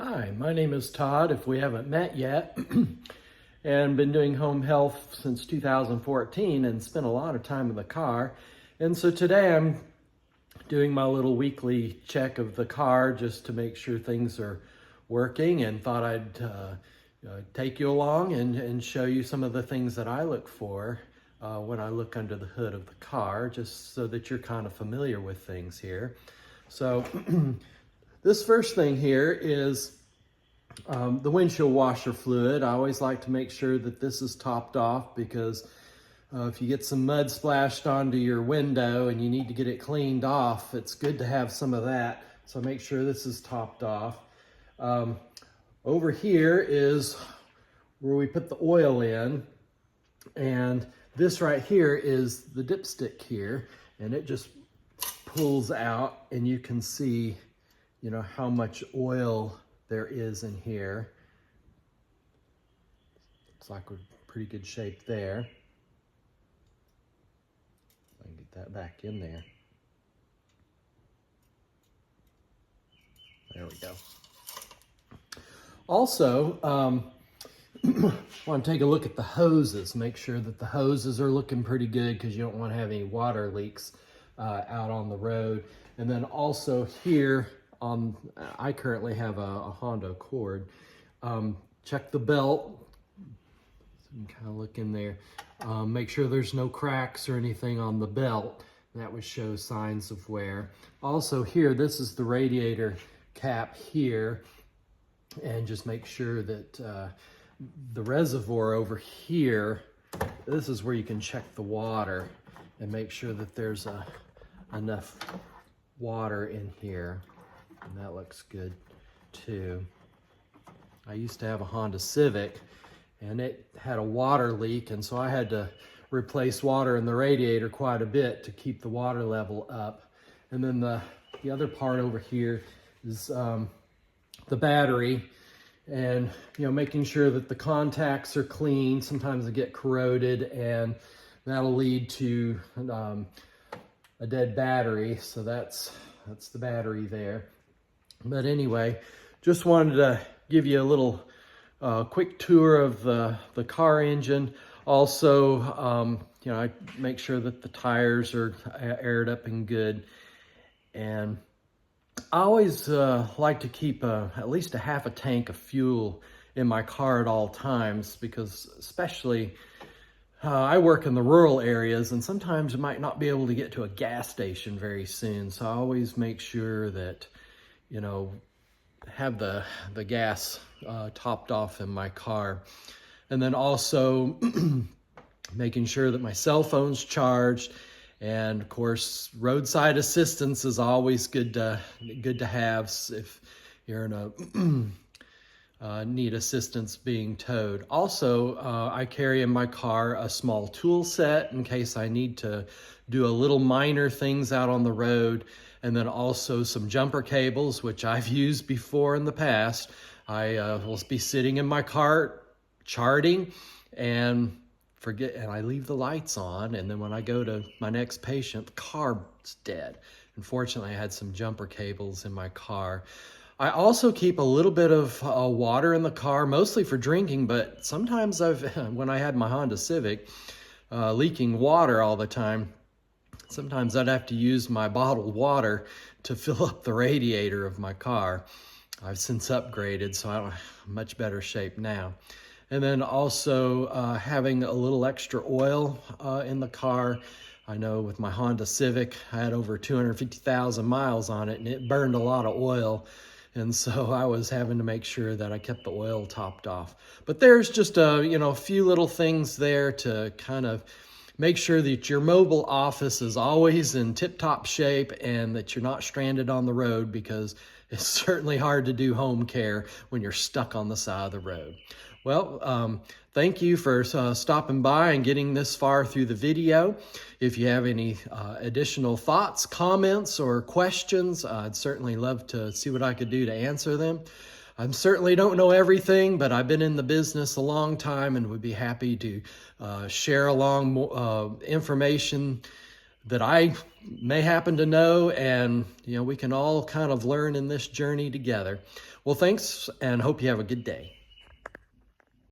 Hi, my name is Todd, if we haven't met yet, and been doing home health since 2014 and spent a lot of time in the car. And so today I'm doing my little weekly check of the car just to make sure things are working, and thought I'd take you along and show you some of the things that I look for when I look under the hood of the car, just so that you're kind of familiar with things here. So this first thing here is the windshield washer fluid. I always like to make sure that this is topped off, because if you get some mud splashed onto your window and you need to get it cleaned off, it's good to have some of that. So make sure this is topped off. Over here is where we put the oil in, and this right here is the dipstick here, and it just pulls out, and you can see, you know, how much oil there is in here. Looks like we're in pretty good shape there. I can get that back in there. There we go. Also, want to take a look at the hoses. Make sure that the hoses are looking pretty good, because you don't want to have any water leaks out on the road. And then also here on, I currently have a Honda Accord. Check the belt. So you can kind of look in there. Make sure there's no cracks or anything on the belt. That would show signs of wear. Also here, this is the radiator cap here. And just make sure that the reservoir over here, this is where you can check the water and make sure that there's enough water in here. And that looks good too. I used to have a Honda Civic, and it had a water leak, and so I had to replace water in the radiator quite a bit to keep the water level up. And then the other part over here is the battery, and making sure that the contacts are clean. Sometimes they get corroded, and that'll lead to a dead battery. So that's the battery there. But anyway, just wanted to give you a little quick tour of the car engine. Also, I make sure that the tires are aired up and good. And I always like to keep at least a half a tank of fuel in my car at all times, because especially I work in the rural areas, and sometimes you might not be able to get to a gas station very soon. So I always make sure that, have the gas topped off in my car. And then also making sure that my cell phone's charged. And of course, roadside assistance is always good to have if you're in a need assistance being towed. Also, I carry in my car a small tool set in case I need to do a little minor things out on the road. And then also some jumper cables, which I've used before in the past. I will be sitting in my car charting and forget, and I leave the lights on, and then when I go to my next patient, the car's dead. Unfortunately, I had some jumper cables in my car. I also keep a little bit of water in the car, mostly for drinking, but sometimes when I had my Honda Civic, leaking water all the time, sometimes I'd have to use my bottled water to fill up the radiator of my car. I've since upgraded, so I'm in much better shape now. And then also having a little extra oil in the car. I know with my Honda Civic, I had over 250,000 miles on it, and it burned a lot of oil. And so I was having to make sure that I kept the oil topped off. But there's just a few little things there to kind of make sure that your mobile office is always in tip-top shape, and that you're not stranded on the road, because it's certainly hard to do home care when you're stuck on the side of the road. Well, thank you for stopping by and getting this far through the video. If you have any additional thoughts, comments, or questions, I'd certainly love to see what I could do to answer them. I certainly don't know everything, but I've been in the business a long time, and would be happy to share along more information that I may happen to know, and we can all kind of learn in this journey together. Well, thanks, and hope you have a good day.